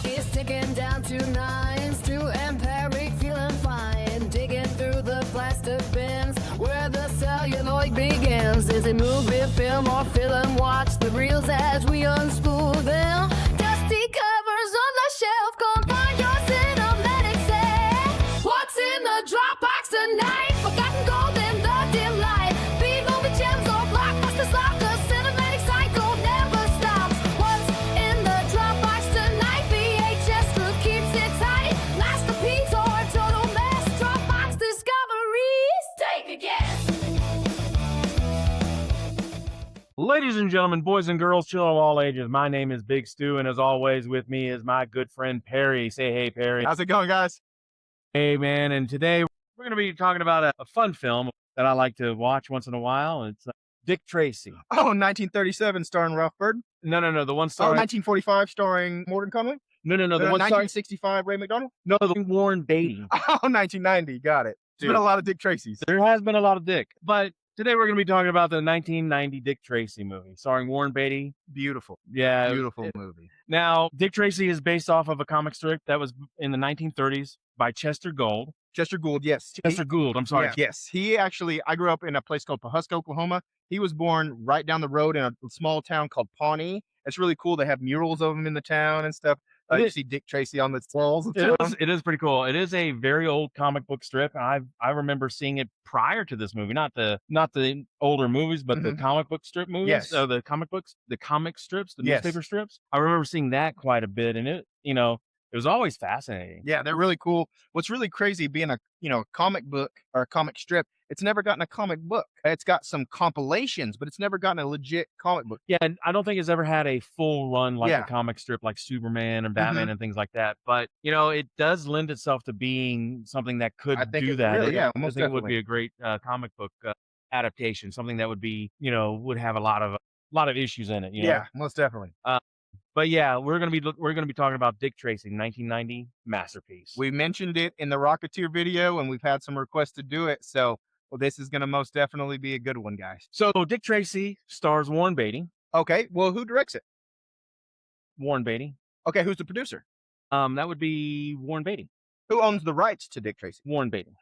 He's sticking down to nines, Stu and Perry feeling fine, digging through the plastic bins where the celluloid begins. Is it movie, film, or film? Watch the reels as we unspool them. Dusty covers on the shelf, come find your cinematic set. What's in the Dropbox tonight? Forgotten gold in the dim light. B-movie gems or blockbusters lock. The cinematic cycle never stops. What's in the Dropbox tonight? VHS truth keeps it tight. Masterpiece or total mess? Dropbox discoveries. Take a guess. Ladies and gentlemen, boys and girls, children of all ages, my name is Big Stu, and as always, with me is my good friend Perry. Say hey, Perry. How's it going, guys? Hey, man. And today we're going to be talking about a fun film that I like to watch once in a while. It's Dick Tracy. Oh, 1937 starring Ralph Burton. No, the one Oh, starring. 1945 starring Morgan Conley. No, the one starring. 1965 Ray McDonald. No, the Warren Beatty. Oh, 1990. Got it. There's been a lot of Dick Tracys. There has been a lot of Dick, but today we're going to be talking about the 1990 Dick Tracy movie starring Warren Beatty. Beautiful. Yeah. Beautiful movie. Now, Dick Tracy is based off of a comic strip that was in the 1930s by Chester Gould. Chester Gould, yes. Chester Gould, I'm sorry. Yeah, yes. He actually, I grew up in a place called Pawhuska, Oklahoma. He was born right down the road in a small town called Pawnee. It's really cool. They have murals of him in the town and stuff. You see Dick Tracy on the walls of town. It is pretty cool. It is a very old comic book strip. I remember seeing it prior to this movie, not the older movies, but the comic book strip movies. Yes. So the comic books, the comic strips, the Yes. newspaper strips. I remember seeing that quite a bit, and it was always fascinating. Yeah, they're really cool. What's really crazy being a comic book or a comic strip, it's never gotten a comic book. It's got some compilations, but it's never gotten a legit comic book. Yeah, and I don't think it's ever had a full run like Yeah. a comic strip like Superman and Batman and things like that. But it does lend itself to being something that could I think do it that. really, yeah, I most think it would definitely. be a great comic book adaptation, something that would be, would have a lot of issues in it. Yeah, most definitely. But yeah, we're gonna be talking about Dick Tracy, 1990 masterpiece. We mentioned it in the Rocketeer video, and we've had some requests to do it. So, well, this is going to most definitely be a good one, guys. So Dick Tracy stars Warren Beatty. Okay, well, who directs it? Warren Beatty. Okay, who's the producer? That would be Warren Beatty. Who owns the rights to Dick Tracy? Warren Beatty.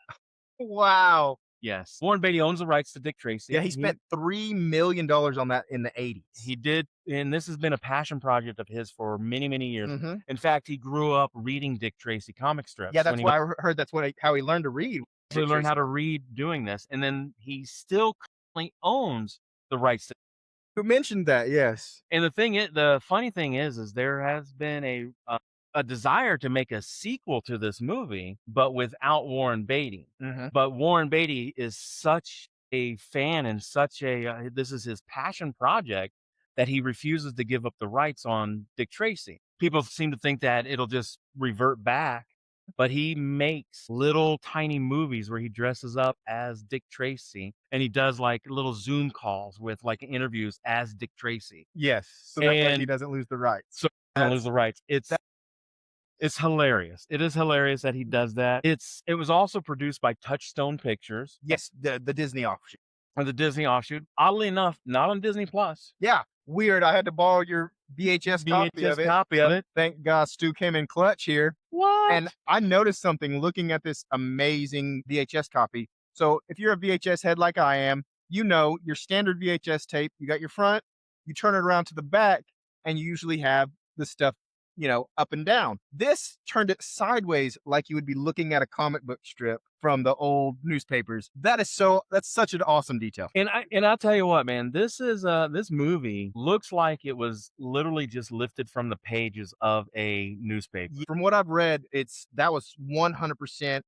Wow. Yes, Warren Beatty owns the rights to Dick Tracy. Yeah, he spent $3 million on that in the 80s. He did, and this has been a passion project of his for many, many years. Mhm. In fact, he grew up reading Dick Tracy comic strips. Yeah, that's when he why I heard how he learned to read. he learned how to read doing this, and then he still currently owns the rights to. Who mentioned that? Yes. And the funny thing is there has been a desire to make a sequel to this movie, but without Warren Beatty. Mhm. But Warren Beatty is such a fan and such a this is his passion project that he refuses to give up the rights on Dick Tracy. People seem to think that it'll just revert back, but he makes little tiny movies where he dresses up as Dick Tracy and he does like little Zoom calls with like interviews as Dick Tracy. Yes. So that way he And- doesn't lose the rights. So he doesn't lose the rights. It's hilarious. It is hilarious that he does that. It was also produced by Touchstone Pictures, Yes, the Disney offshoot. or the Disney offshoot. Oddly enough, not on Disney Plus. Yeah, weird. I had to borrow your VHS copy of it. copy of it. Thank God Stu came in clutch here. What? And I noticed something looking at this amazing VHS copy. So if you're a VHS head like I am, your standard VHS tape, you got your front, you turn it around to the back, and you usually have the stuff, up and down. This turned it sideways like you would be looking at a comic book strip from the old newspapers. That's such an awesome detail. And I'll tell you what, man, this movie looks like it was literally just lifted from the pages of a newspaper. From what I've read, that was 100%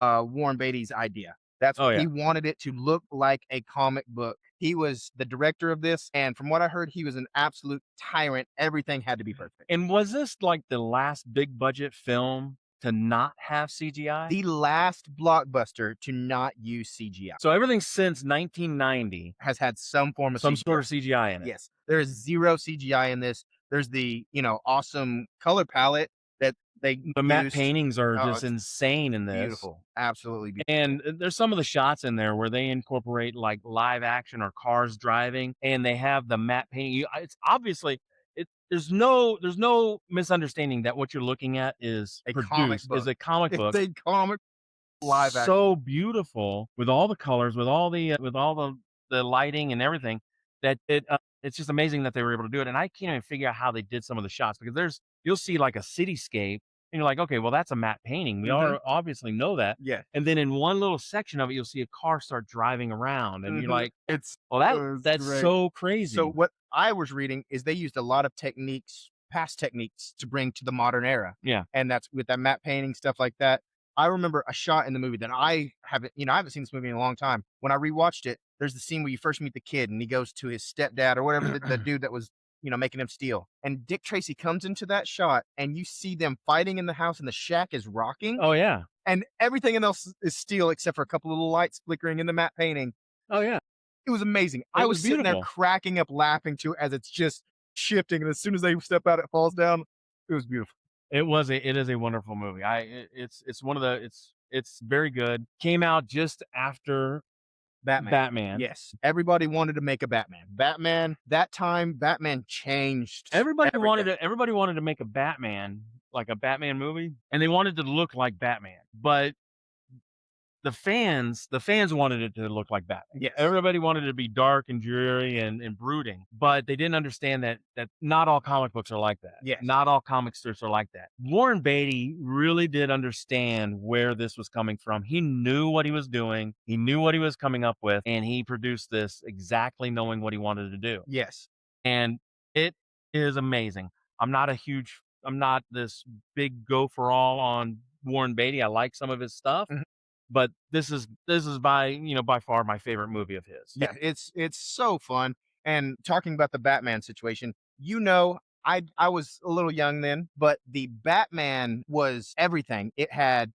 Warren Beatty's idea. That's Oh, yeah. He wanted it to look like a comic book. He was the director of this, and from what I heard, he was an absolute tyrant. Everything had to be perfect. And was this like the last big budget film to not have CGI? The last blockbuster to not use CGI So everything since 1990, has had some form of some CGI. sort of CGI in it. Yes, there is zero CGI in this. There's the awesome color palette that they The matte used. paintings are Oh, just it's insane in this. Beautiful, absolutely beautiful. And there's some of the shots in there where they incorporate like live action or cars driving, and they have the matte painting. It's obviously there's no misunderstanding that what you're looking at is A comic produced, is book. a comic book. It's a comic live action. So beautiful with all the colors, with all the lighting and everything that it's just amazing that they were able to do it. And I can't even figure out how they did some of the shots because you'll see like a cityscape and you're like, okay, well that's a matte painting. We Mhm. obviously know that. Yeah. And then in one little section of it, you'll see a car start driving around, and you're Mhm. like, It's well it was that's great. so crazy. So what I was reading is they used a lot of past techniques to bring to the modern era. Yeah. And that's with that matte painting, stuff like that. I remember a shot in the movie that I haven't seen this movie in a long time. When I rewatched it, there's the scene where you first meet the kid and he goes to his stepdad or whatever, the dude that was, making him steal. And Dick Tracy comes into that shot and you see them fighting in the house and the shack is rocking. Oh yeah. And everything else is steel except for a couple little lights flickering in the matte painting. Oh yeah. It was amazing. It I was was sitting there beautiful. cracking up laughing to it as it's just shifting, and as soon as they step out, it falls down. It was beautiful. It is a wonderful movie. It's one of the it's very good. Came out just after Batman. Yes. Everybody wanted to make a Batman, that time, Batman changed Everybody everything. wanted to make a Batman, like a Batman movie, and they wanted to look like Batman. But the fans wanted it to look like Batman. Yes. Everybody wanted it to be dark and dreary and brooding, but they didn't understand that not all comic books are like that. Yes. Not all comic strips are like that. Warren Beatty really did understand where this was coming from. He knew what he was doing. He knew what he was coming up with, and he produced this exactly knowing what he wanted to do. Yes. And it is amazing. I'm not this big go for all on Warren Beatty. I like some of his stuff. Mhm. But this is by far my favorite movie of his. Yeah, it's so fun. And talking about the Batman situation, I was a little young then, but the Batman was everything. It had,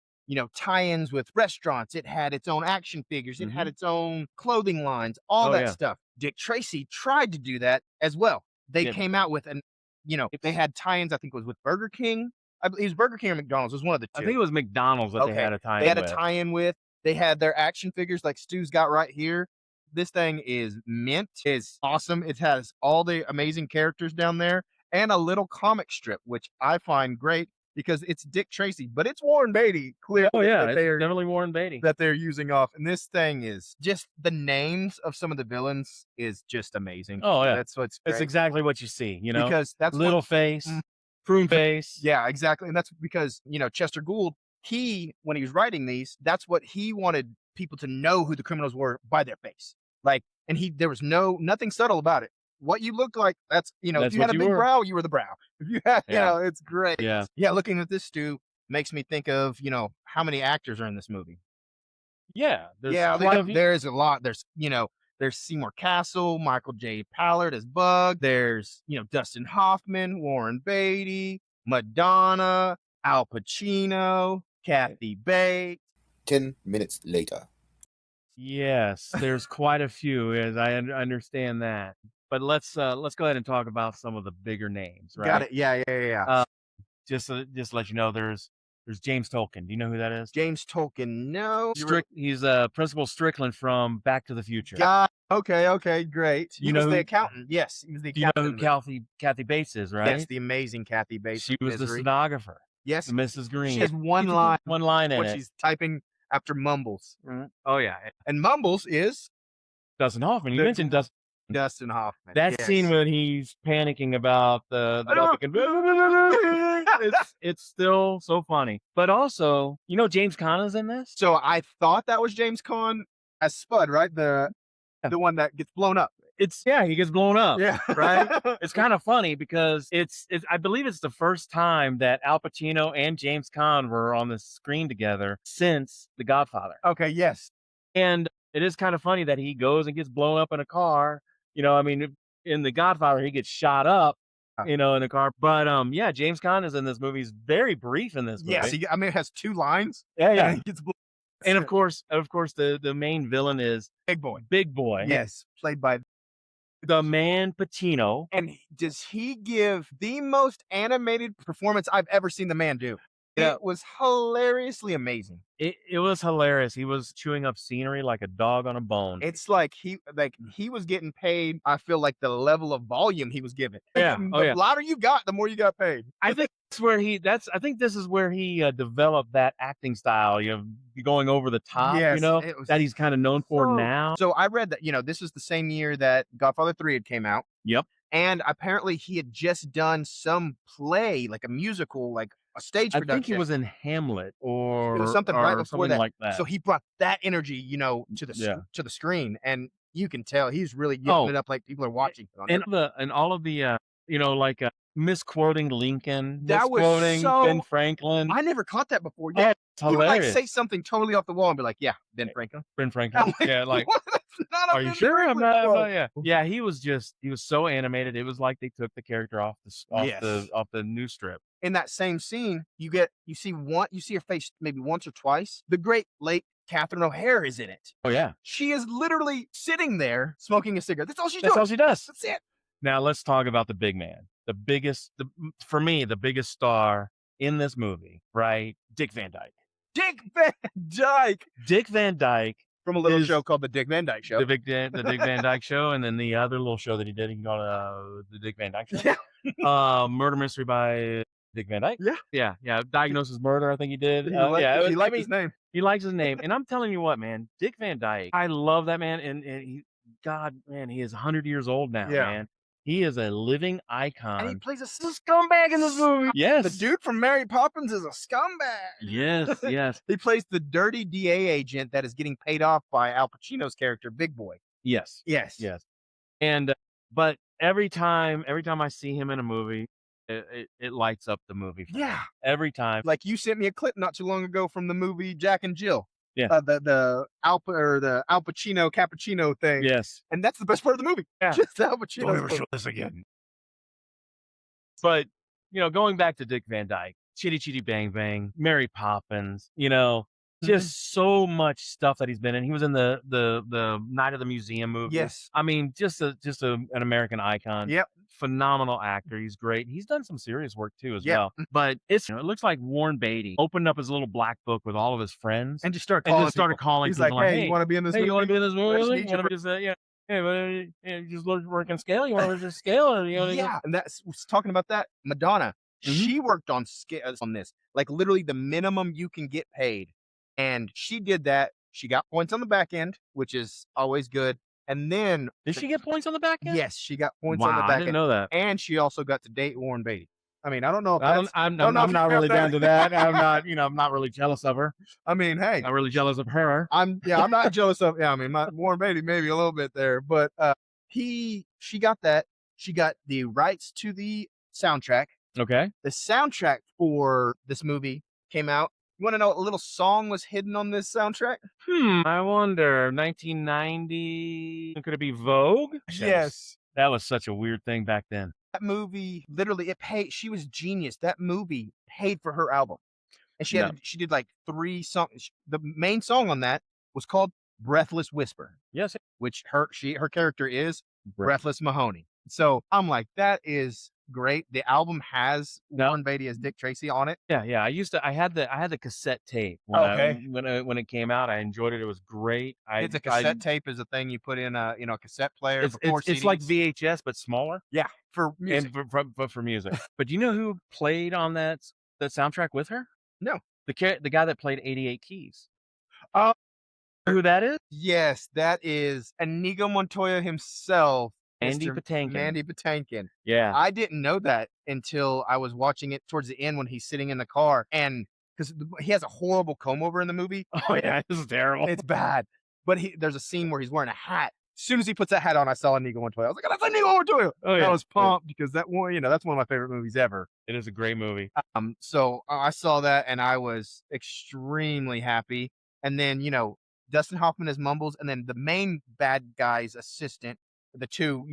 tie-ins with restaurants. It had its own action figures. It had its own clothing lines, all Oh, that yeah. stuff. Dick Tracy tried to do that as well. They Yeah. came out with they had tie-ins, I think it was with Burger King. I believe it was Burger King or McDonald's. It was one of the I two. think it was McDonald's that they had a tie-in They had a with. tie-in with. They had their action figures like Stu's got right here. This thing is mint. It's awesome. It has all the amazing characters down there and a little comic strip, which I find great because it's Dick Tracy, but it's Warren Beatty clearly Oh, yeah, that it's definitely Warren Beatty. they're using off. And this thing is just the names of some of the villains is just amazing. Oh, yeah. That's what's It's great. exactly what you see, Because that's what- Little face, Mm. prune face. Yeah, exactly. And that's because, Chester Gould, when he was writing these, that's what he wanted people to know who the criminals were by their face. Like, and there was nothing subtle about it. What you looked like, that's, if That's you what had a you big were. brow, you were the brow. If you had, Yeah. it's great. Yeah. Yeah, looking at this, Stu, makes me think of, how many actors are in this movie. Yeah. There's Yeah, quite a few. there's a lot. There's Seymour Castle, Michael J. Pallard as Bug. There's, Dustin Hoffman, Warren Beatty, Madonna, Al Pacino, Kathy Bates. 10 minutes later. Yes, there's quite a few, as I understand that. But let's go ahead and talk about some of the bigger names, right? Got it. Yeah. Just to let you know, there's James Tolkien. Do you know who that is? James Tolkien, no. He's Principal Strickland from Back to the Future. Okay, great. You He know was who- the accountant. Yes, he was the Do you know accountant. who Kathy Bates is, right? Yes, the amazing Kathy Bates. She was the Misery. stenographer, Yes, Mrs. Green. she has one line One line in when it. she's typing after Mumbles. Oh yeah, And Mumbles is Dustin Hoffman. You The- mentioned Dustin. Dustin Hoffman. That Yes. scene when he's panicking about the it's still so funny. But also, James Caan is in this. So I thought that was James Caan as Spud, right? The one that gets blown up. He gets blown up. Yeah. Right? It's kind of funny because it's I believe it's the first time that Al Pacino and James Caan were on the screen together since The Godfather. Okay, yes. And it is kind of funny that he goes and gets blown up in a car. In The Godfather, he gets shot up, in a car. But James Caan is in this movie. He's very brief in this movie. Yes, it has 2 lines. Yeah. And he gets blown. And of course, the main villain is Big Boy. Big Boy. Yes, played by. The man Patino. And does he give the most animated performance I've ever seen the man do? Yeah. It was hilariously amazing. It was hilarious. He was chewing up scenery like a dog on a bone. It's like he was getting paid. I feel like the level of volume he was given. Yeah. Oh, The yeah. louder you got, the more you got paid. I think I think this is where he developed that acting style, going over the top, Yes, it was that he's kind of known for so now. So I read that, this is the same year that Godfather 3 had came out. Yep. And apparently he had just done some play, like a musical, like a stage I production. think he was in Hamlet It was something or right before something that. like that. So he brought that energy, to the Yeah. to the screen, and you can tell he's really getting Oh. it up like people are watching. And all of the like misquoting Lincoln, That was misquoting so- Ben Franklin. I never caught that before. Yeah, Yeah, it's he would like hilarious. say something totally off the wall and be like, "Yeah, Ben Franklin." Ben Franklin. Yeah, like, "What? That's not a are you Ben sure? I'm Franklin not. quote." Yeah, yeah. He was so animated. It was like they took the character off Yes. the news strip. In that same scene, you see her face maybe once or twice. The great late Catherine O'Hara is in it. Oh yeah, She is literally sitting there smoking a cigarette. That's all she's that's doing. all she does. That's it. Now let's talk about the big man, for me, the biggest star in this movie, right? Dick Van Dyke. Dick Van Dyke Dick Van Dyke from a little is show called The Dick Van Dyke Show. the Dick Van Dyke Show, and then the other little show that he did, he called the Dick Van Dyke Show. Yeah. Murder Mystery by Dick Van Dyke. Yeah. Yeah. Diagnosis Murder, I think he did. He I liked mean, his name. he likes his name, and I'm telling you what, man, Dick Van Dyke. I love that man, and God, man, he is 100 years old now, Yeah. man. He is a living And he icon. plays a scumbag in this movie. Yes, The dude from Mary Poppins is a scumbag. Yes, yes, He plays the dirty DA agent that is getting paid off by Al Pacino's character, Big Boy. yes, Yes. yes. And but every time I see him in a movie, it lights up the movie. For me. Yeah. Every time. Like you sent me a clip not too long ago from the movie Jack and Jill. Yeah. The Al Pacino cappuccino thing. Yes. And that's the best part of the movie. Yeah. Just Al Pacino. Don't ever show this again. But going back to Dick Van Dyke, Chitty Chitty Bang Bang, Mary Poppins, just so much stuff that he's been in. He was in the Night of the Museum movie. Yes. I mean, just an American icon. Yep. Phenomenal actor. He's great. He's done some serious work too as Yep. well. But it looks like Warren Beatty opened up his little black book with all of his friends And just started and calling. just started people. calling He's people like, "Hey, you want to be in this hey, movie? you want to be in this I movie? just You need want to just you just work in scale? You want to just scale? Yeah, and that's talking about that. Madonna, she worked on scales on this, like literally the minimum you can get paid, and she did that. She got points on the back end, which is always good. And then, Did she get points on the back end? yes, she got points Wow, on the I back didn't end, know that. and she also got to date Warren Beatty. I mean, I don't know if I'm that's. don't know if not you really felt down to that. I'm not, I'm not really jealous of her. I mean, hey, I'm really jealous of her. I'm not jealous of. Yeah, I mean, Warren Beatty maybe a little bit there, but she got that. She got the rights to the soundtrack. Okay. The soundtrack for this movie came out. You want to know what little song was hidden on this soundtrack? I wonder. 1990. Could it be Vogue? Yes. That was such a weird thing back then. That movie literally it paid. She was genius. That movie paid for her album, and she did like 3 songs. The main song on that was called "Breathless Whisper," Yes. which her character is Breathless Mahoney. So I'm like, that is great. The album has Warren Beatty as Dick Tracy on it. Yeah. I had the cassette tape when it came out. I enjoyed it. It was great. It's a cassette tape is a thing you put in a cassette player. It's like VHS but smaller. Yeah, for music. And for music. But do you know who played on that soundtrack with her? No. The guy that played 88 Keys. Oh. Who that is? Yes, that is Inigo Montoya himself. Mandy Patinkin. Mandy Patinkin. Yeah. I didn't know that until I was watching it towards the end when he's sitting in the car, and because he has a horrible comb over in the movie. Oh yeah, this is terrible. It's bad. But there's a scene where he's wearing a hat. As soon as he puts that hat on, I saw Inigo Montoya. I was like, "Oh, that's Inigo Montoya!" Oh, yeah. I was pumped because that one, that's one of my favorite movies ever. It is a great movie. So I saw that and I was extremely happy. And then Dustin Hoffman as Mumbles, and then the main bad guy's assistant. The two,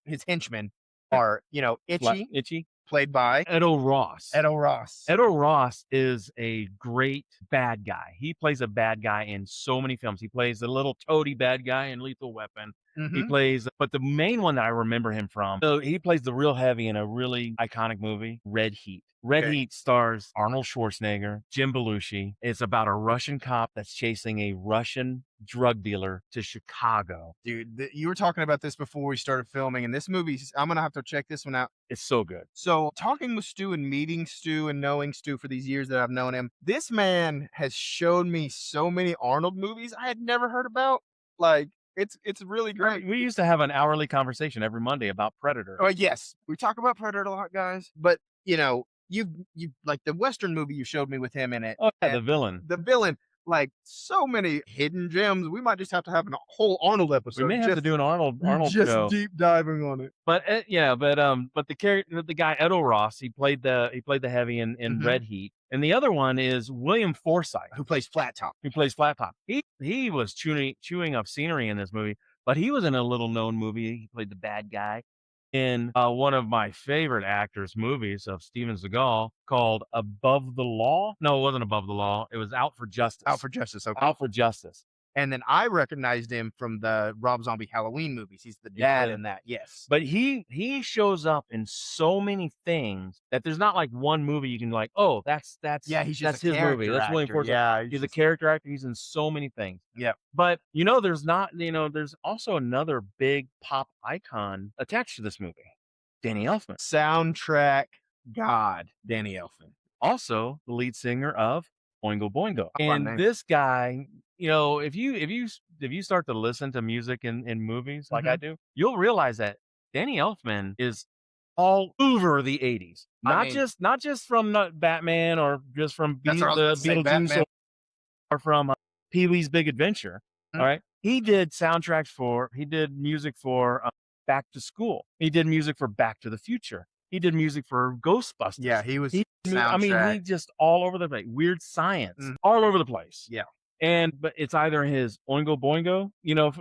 his henchmen are, Itchy, played by Edo Ross. Edo Ross. Edo Ross is a great bad guy. He plays a bad guy in so many films. He plays the little toady bad guy in Lethal Weapon. Mhm. He plays, but the main one that I remember him from, so he plays the real heavy in a really iconic movie, Red Heat. Red Okay. Heat stars Arnold Schwarzenegger, Jim Belushi. It's about a Russian cop that's chasing a Russian drug dealer to Chicago. Dude, you were talking about this before we started filming, and this movie, I'm gonna have to check this one out. It's so good. So, talking with Stu and meeting Stu and knowing Stu for these years that I've known him, this man has showed me so many Arnold movies I had never heard about. Like, it's really great. We used to have an hourly conversation every Monday about Predator. Oh, yes, we talk about Predator a lot, guys. But you like the Western movie you showed me with him in it. Oh, yeah, the and villain. The villain, like so many hidden gems. We might just have to have a whole Arnold episode. We may have to do an Arnold just show. deep diving on it. But but the character, the guy Edo Ross, he played the heavy in Red Heat, and the other one is William Forsythe, Who plays Flat Top? who plays Flat Top. He was chewing up scenery in this movie, but he was in a little known movie. He played the bad guy in one of my favorite actors' movies of Steven Seagal called Above the Law. No, it wasn't Above the Law. It was Out for Justice. Out for Justice. Okay. Out for Justice. And then I recognized him from the Rob Zombie Halloween movies. He's the dad in that. Yes. But he shows up in so many things that there's not like one movie you can like, oh, that's he's just his movie. That's William actor. Forsythe. Yeah, He's a character actor. He's in so many things. Yeah. But there's also another big pop icon attached to this movie, Danny Elfman. Soundtrack god, Danny Elfman. Also the lead singer of Oingo Boingo. Fun name. And this guy, if you start to listen to music in movies like I do, you'll realize that Danny Elfman is all over the 80s. Not just from Batman or just from Beetlejuice or from Pee-wee's Big Adventure. All right. He did music for Back to School. He did music for Back to the Future. He did music for Ghostbusters. Yeah, he was. He just all over the place. Weird Science, all over the place. Yeah. But it's either his Oingo Boingo,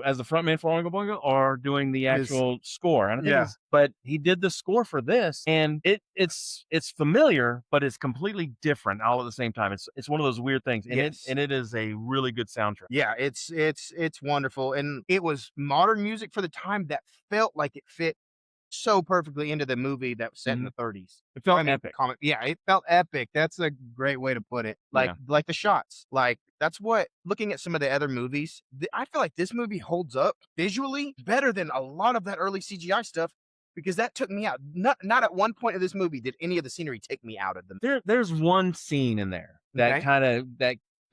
as the frontman for Oingo Boingo, or doing the actual score. And I think but he did the score for this, and it's familiar, but it's completely different all at the same time. It's one of those weird things, and it is a really good soundtrack. Yeah, it's wonderful, and it was modern music for the time that felt like it fit so perfectly into the movie that was set in the 30s. It felt epic. It felt epic. That's a great way to put it. Like the shots. Like that's what, looking at some of the other movies, I feel like this movie holds up visually better than a lot of that early CGI stuff, because that took me out. Not at one point of this movie did any of the scenery take me out of them. There's one scene in there that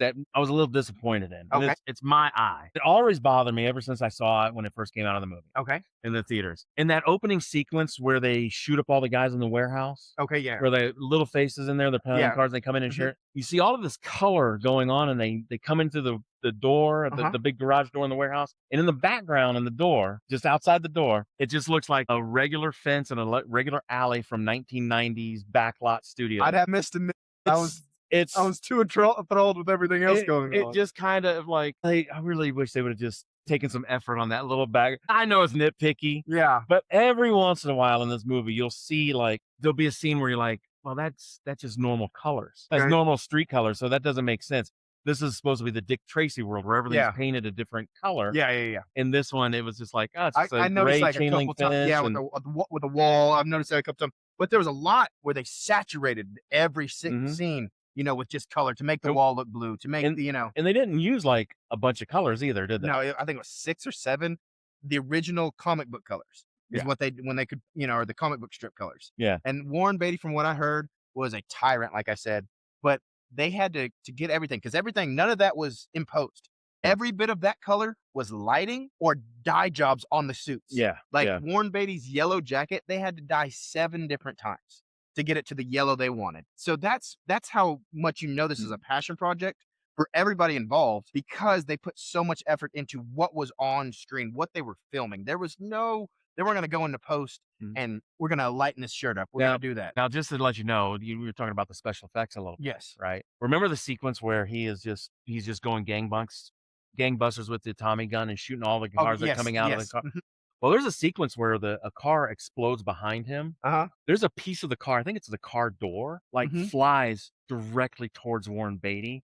that I was a little disappointed in. Okay. It's my eye. It always bothered me ever since I saw it when it first came out of the movie. Okay. In the theaters. In that opening sequence where they shoot up all the guys in the warehouse. Okay, yeah. Where the little faces in there, they're playing cards, they come in and share it. You see all of this color going on, and they come into the door, the big garage door in the warehouse. And in the background in the door, just outside the door, it just looks like a regular fence and a regular alley from 1990s backlot studio. I'd have missed a minute. I was too enthralled with everything else going on. It just kind of like, I really wish they would have just taken some effort on that little bag. I know it's nitpicky. Yeah. But every once in a while in this movie, you'll see there'll be a scene where you're like, well, that's just normal colors. That's normal street colors. So that doesn't make sense. This is supposed to be the Dick Tracy world where everything's painted a different color. Yeah. In this one, it was just like, it's just I noticed gray chain link fence. Yeah, with the wall. I've noticed that a couple times. But there was a lot where they saturated every scene, with just color to make the wall look blue, to make And they didn't use a bunch of colors either, did they? No, I think it was 6 or 7. The original comic book colors is what when they could, or the comic book strip colors. Yeah. And Warren Beatty, from what I heard, was a tyrant, like I said, but they had to get everything, because none of that was imposed. Every bit of that color was lighting or dye jobs on the suits. Yeah. Warren Beatty's yellow jacket, they had to dye 7 different times to get it to the yellow they wanted. So that's how much this is a passion project for everybody involved, because they put so much effort into what was on screen, what they were filming. They weren't going to go into post and we're going to lighten this shirt up. We're going to do that. Now, just to let you know, you were talking about the special effects a little bit. Yes. Right. Remember the sequence where he's just going gangbusters with the Tommy gun and shooting all the cars that are coming out of the car. Well, there's a sequence where a car explodes behind him. There's a piece of the car, I think it's the car door, flies directly towards Warren Beatty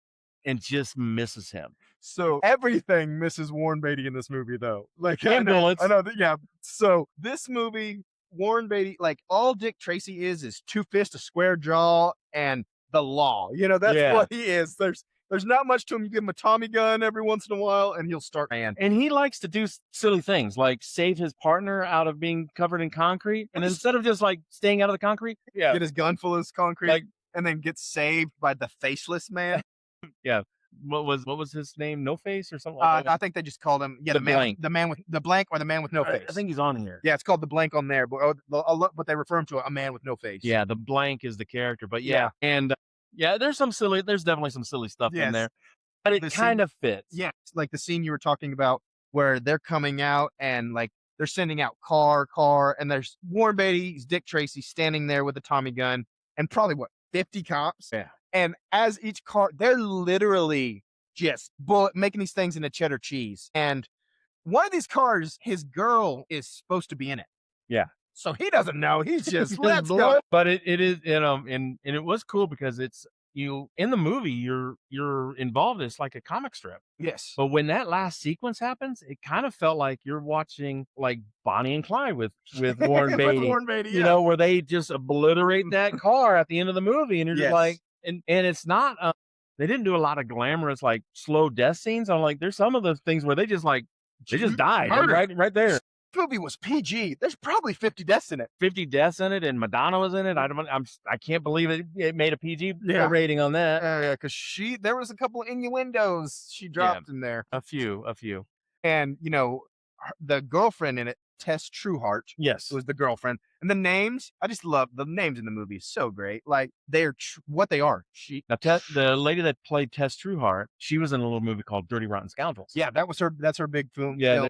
and just misses him. So everything Mrs. Warren Beatty in this movie, though. Like And bullets. I know that, yeah. So this movie, Warren Beatty, like all Dick Tracy is two fists, a square jaw, and the law. You know, that's Yeah. what he is. There's not much to him. You give him a Tommy gun every once in a while, and he'll start, man. And he likes to do silly things like save his partner out of being covered in concrete. And instead of just like staying out of the concrete, Get his gun full of concrete, Like- and then get saved by the faceless man. yeah. What was his name? No Face or something like that? I think they just called him The blank. the man with the blank, or the man with no face. I think he's on here. Yeah, it's called the blank on there, but they refer him to a man with no face. Yeah, the blank is the character, but yeah. And yeah, there's definitely some silly stuff in Yes. there, but it The kind of fits. Yeah, it's like the scene you were talking about where they're coming out and like they're sending out car, and there's Warren Beatty's Dick Tracy standing there with a Tommy gun and probably 50 cops. Yeah. And as each car, they're literally just making these things into cheddar cheese. And one of these cars, his girl is supposed to be in it. Yeah. So he doesn't know. He's just, let's go. But it is, and it was cool because it's in the movie, you're involved. It's like a comic strip. Yes. But when that last sequence happens, it kind of felt like you're watching like Bonnie and Clyde with Warren Beatty. With Warren Beatty, You know, where they just obliterate that car at the end of the movie, and you're just Yes. like, and it's not. They didn't do a lot of glamorous like slow death scenes. I'm like, there's some of those things where they just died Murdered. right there. This movie was PG. There's probably 50 deaths in it. 50 deaths in it, and Madonna was in it. I can't believe it made a PG Yeah. rating on that. Yeah, because there was a couple of innuendos she dropped in there. A few. And, the girlfriend in it, Tess Trueheart, Yes. was the girlfriend. And the names, I just love the names in the movie. So great. Like, they're what they are. Now, the lady that played Tess Trueheart, she was in a little movie called Dirty Rotten Scoundrels. Yeah, that's her big film. Yeah.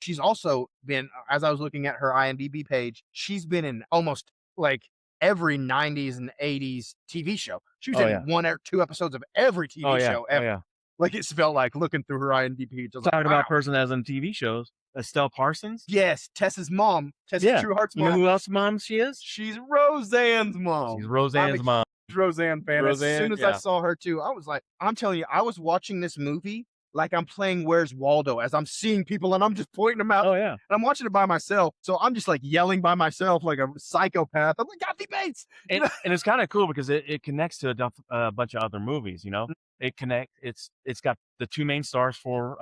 She's also been, as I was looking at her IMDb page, she's been in almost like every 90s and 80s TV show. She was in 1 or 2 episodes of every TV show ever. yeah. Like, it felt like looking through her IMDb page. I was Talking like, about wow. a person that's in TV shows, Estelle Parsons. Yes, Tess's mom. Tess Yeah. Trueheart's You know mom. who else's mom she is? She's Roseanne's mom. She's Roseanne's mom. Roseanne fan. Roseanne, as soon as I saw her too, I was like, I'm telling you, I was watching this movie like I'm playing Where's Waldo as I'm seeing people and I'm just pointing them out. Oh yeah. And I'm watching it by myself. So I'm just like yelling by myself like a psychopath. I'm like, Kathy Bates. And it's kind of cool because it connects to a bunch of other movies. You know, it's got the 2 main stars for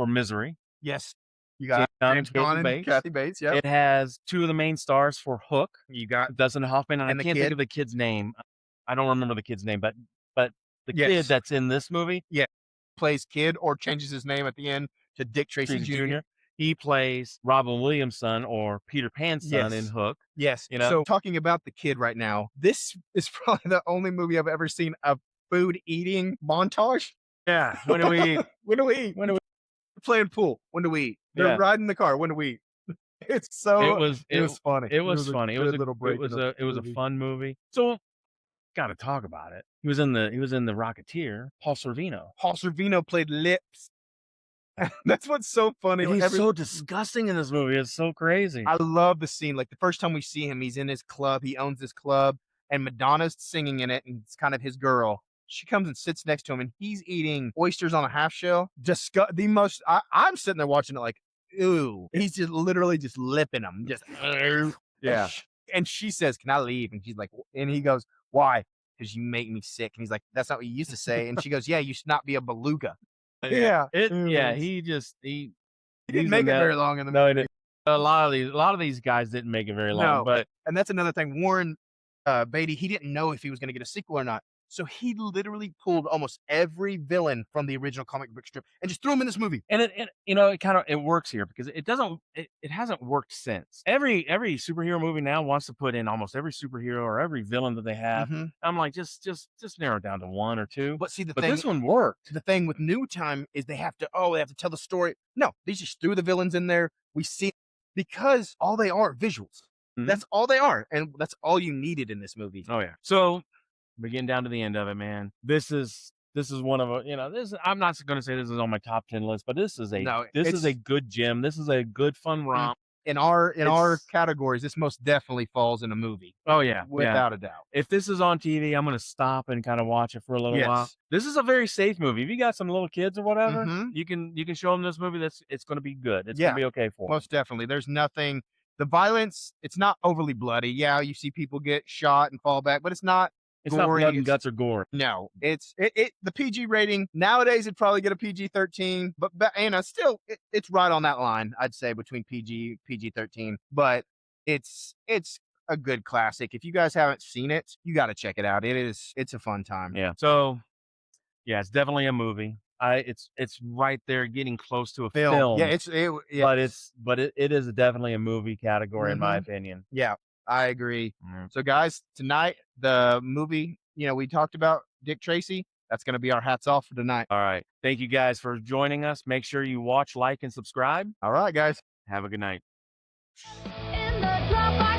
Misery. Yes. You got James James Caan and Bates. Kathy Bates. Yeah. It has 2 of the main stars for Hook. You got Dustin Hoffman, and And I the can't kid. think of the kid's name. I don't remember the kid's name, but the Yes. kid that's in this movie, plays kid or changes his name at the end to Dick Tracy Jr. he plays Robin Williams' son or Peter Pan's son in Yes. Hook. Yes. You know? So talking about the kid right now, this is probably the only movie I've ever seen a food eating montage. Yeah. When do we eat? When do we eat? When do we? We're playing pool. When do we eat? They're Yeah. riding the car. When do we eat? It's so. It was funny. It was funny. It was good little break. It was in the a movie. fun movie. So got to talk about it. He was in the Rocketeer. Paul Sorvino. Paul Sorvino played Lips. That's what's so funny. And he's so disgusting in this movie. It's so crazy. I love the scene. Like the first time we see him, he's in his club. He owns this club, and Madonna's singing in it, and it's kind of his girl. She comes and sits next to him, and he's eating oysters on a half shell. I'm sitting there watching it like, ooh. He's just literally just lipping them. Just, Yeah. And she says, "Can I leave?" And she's like, and he goes, "Why?" "Because you make me sick." And he's like, "That's not what you used to say." And she goes, "Yeah, you should not be a beluga." Yeah. He He didn't make it very long in the No, movie. he didn't. A lot of these guys didn't make it very long. No, but and that's another thing. Warren Beatty, he didn't know if he was going to get a sequel or not. So he literally pulled almost every villain from the original comic book strip and just threw them in this movie. and it works here because it hasn't worked since. Every superhero movie now wants to put in almost every superhero or every villain that they have. Mhm. I'm like, just narrow it down to 1 or 2. But see, But this one worked. the thing with New Time is they have to tell the story. No, they just threw the villains in there. We see, because all they are visuals. Mhm. That's all they are, and that's all you needed in this movie. Oh yeah. So we're getting down to the end of it, man. This is one of I'm not going to say this is on my top 10 list, but this is a No, this is it's- a good gem. This is a good fun romp. in our It's- categories, this most definitely falls in a movie. Oh yeah, yeah. Without a doubt. If this is on TV, I'm gonna stop and kind of watch it for a little while. Yes. This is a very safe movie. If you got some little kids or whatever, Mhm. you can show them this movie. It's gonna be good. It's Yeah. gonna be okay for them. Most definitely. There's nothing. The violence, it's not overly bloody. Yeah, you see people get shot and fall back, but it's not It's not gory. blood and It's- guts or gore. No, it's the PG rating nowadays. It'd probably get a PG-13, but still, it's right on that line. I'd say between PG-13, but it's a good classic. If you guys haven't seen it, you got to check it out. It's a fun time. Yeah. So, yeah, it's definitely a movie. It's right there, getting close to a film. Yeah, but it is definitely a movie category in my opinion. Yeah, I agree. Mhm. So, guys, tonight the movie we talked about, Dick Tracy. That's going to be our hats off for tonight. All right. Thank you guys for joining us. Make sure you watch, like, and subscribe. All right, guys. Have a good night. In the drop, I